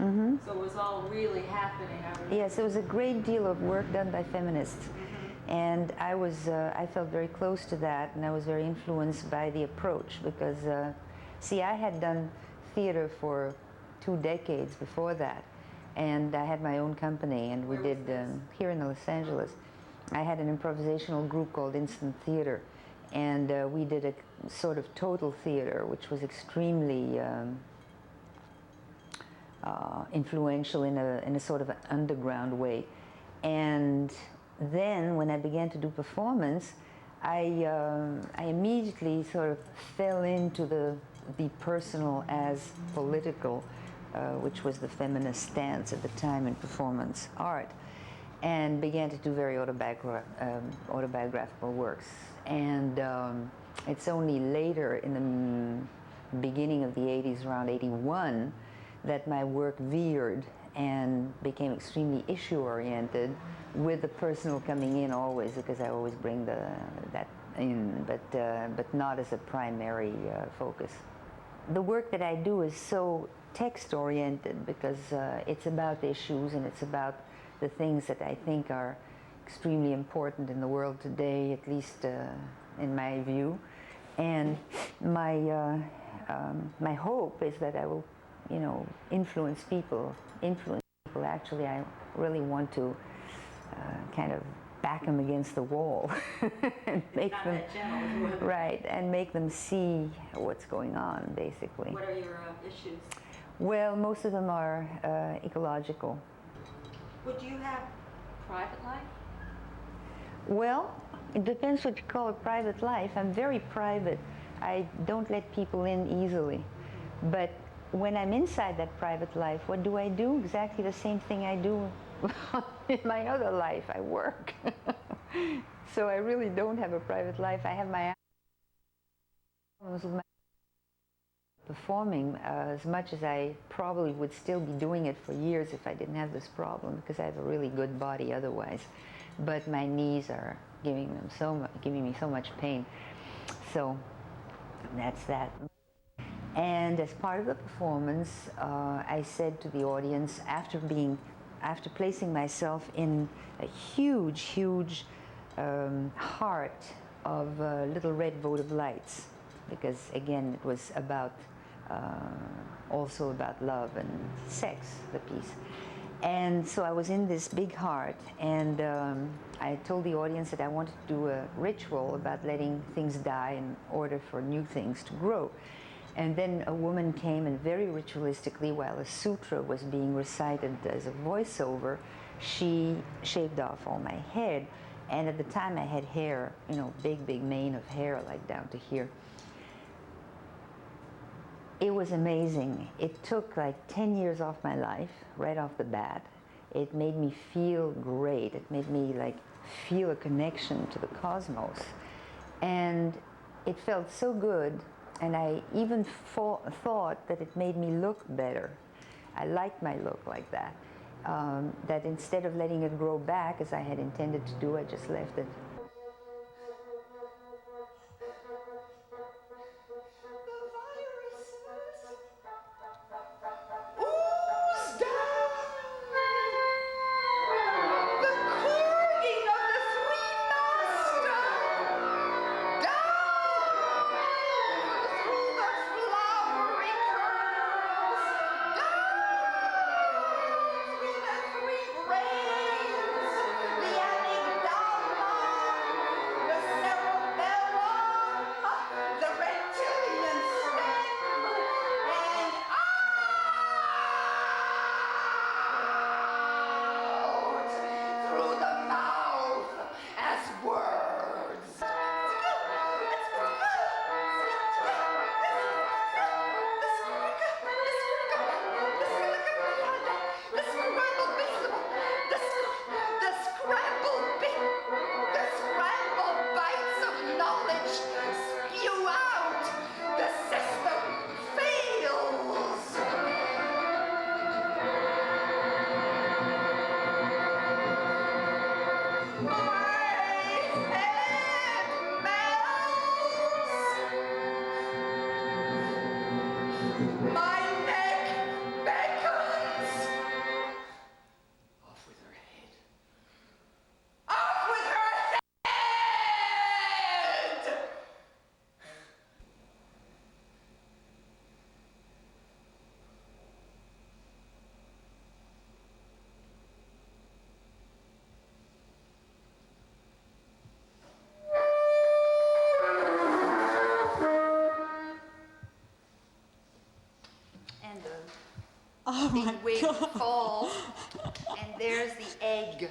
So it was all really happening. Yes, there was a great deal of work done by feminists. And I felt very close to that, and I was very influenced by the approach because, see, I had done theater for 2 decades before that, and I had my own company, and we did, here in Los Angeles, I had an improvisational group called Instant Theater, and we did a sort of total theater, which was extremely influential in a sort of an underground way. And then when I began to do performance, I immediately sort of fell into the personal as political, which was the feminist stance at the time in performance art, and began to do very autobiographical works. And it's only later, in the beginning of the 80s, around 81, that my work veered and became extremely issue-oriented, with the personal coming in always, because I always bring that in, but not as a primary focus. The work that I do is so text-oriented because it's about issues, and it's about the things that I think are extremely important in the world today, at least in my view. And my hope is that I will, influence people. Actually, I really want to kind of back them against the wall and make them right, and make them see what's going on, basically. What are your issues? Well, most of them are ecological. Would you have private life? Well, it depends what you call a private life. I'm very private. I don't let people in easily. But when I'm inside that private life, what do? Exactly the same thing I do in my other life. I work. So I really don't have a private life. I have my problems with my performing as much as I probably would still be doing it for years if I didn't have this problem, because I have a really good body otherwise. But my knees are giving me so much pain. So that's that. And as part of the performance, I said to the audience, after placing myself in a huge heart of little red votive lights, because again it was about also about love and sex, the piece. And so I was in this big heart, and I told the audience that I wanted to do a ritual about letting things die in order for new things to grow. And then a woman came, and very ritualistically, while a sutra was being recited as a voiceover, she shaved off all my head. And at the time I had hair, big mane of hair, like down to here. It was amazing. It took like 10 years off my life, right off the bat. It made me feel great. It made me like feel a connection to the cosmos. And it felt so good. And I even thought that it made me look better. I liked my look like that. That instead of letting it grow back, as I had intended to do, I just left it. big wig falls, and there's the egg.